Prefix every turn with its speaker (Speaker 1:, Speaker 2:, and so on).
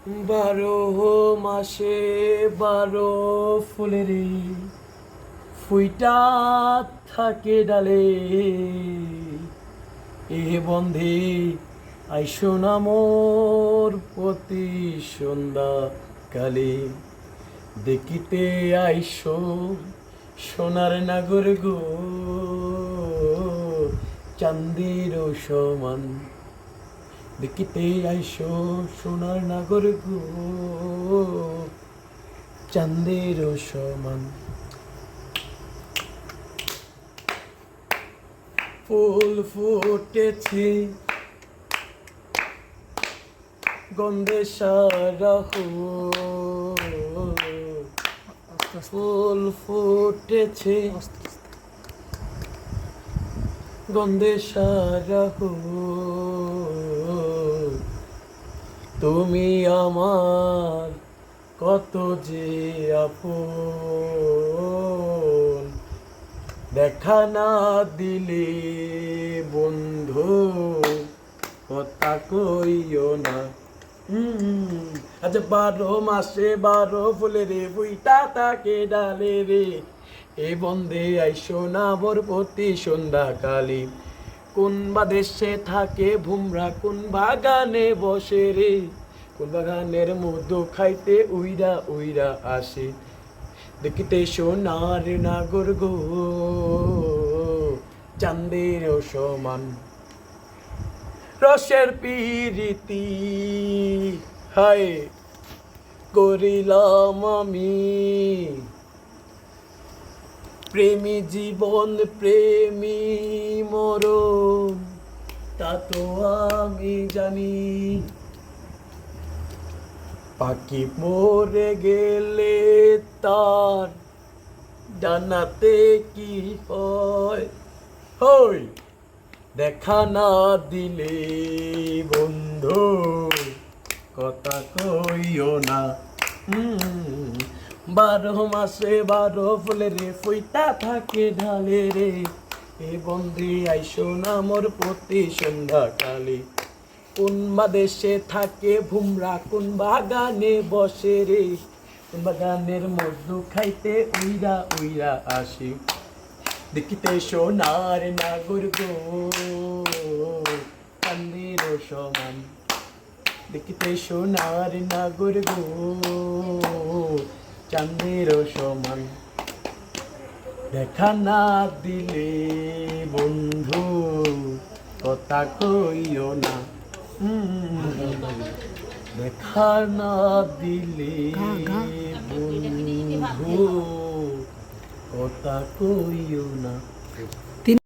Speaker 1: বারো মাসে বারো ফুলের ফুইটা থাকে ডালে এ বন্ধে আইসো না মোর প্রতি সন্ধ্যা কালে দেখিতে আইসো সোনার নাগর গো চাঁদের সমান দেখিতে আইসো সোনার নাগর গো চাঁদের সমান ফুল ফুটেছে গন্ধে সারা ফুল ফুটেছে গন্ধে সারা তুমি আমার কত যে আপন দেখা না দিলে বন্ধু কথা কইও না আচ্ছা বারো মাসে বারো ফুলের ফুইটা থাকে ডালে রে এ বন্ধে আইসো না বরপতি সন্ধ্যা কালী কোন বা দেশে থাকে ভুমরা কোন বাগানে বসে রে কোন বাগানের মধু খাইতে উইরা উইরা আসে দেখিতে সোনার নাগর গো চাঁদের সমান রসের পিরিতি হায় করিলাম আমি প্রেমী জীবন প্রেমী মরণ তা তো আমি জানি পাখি মরে গেলে তার জানাতে কি হয় হই দেখা না দিলে বন্ধু কথা কইও না বারো মাসে বারো ফুলের ফুইটা থাকে ঢালে রে এ বন্ধে আইসো না মোর প্রতি সন্ধ্যা কালে কোন বা দেশে থাকে ভুমরা কোন বাগানে বসে রে কোন বাগানের মধু খাইতে উইরা উইরা আসে দেখিতে সোনার নাগর গো চাঁদের সমান দেখিতে সোনার নাগর গো চাঁদের সমান দেখা না দিলে বন্ধু কথা কইও না দেখা না দিলে বন্ধু কথা কইও না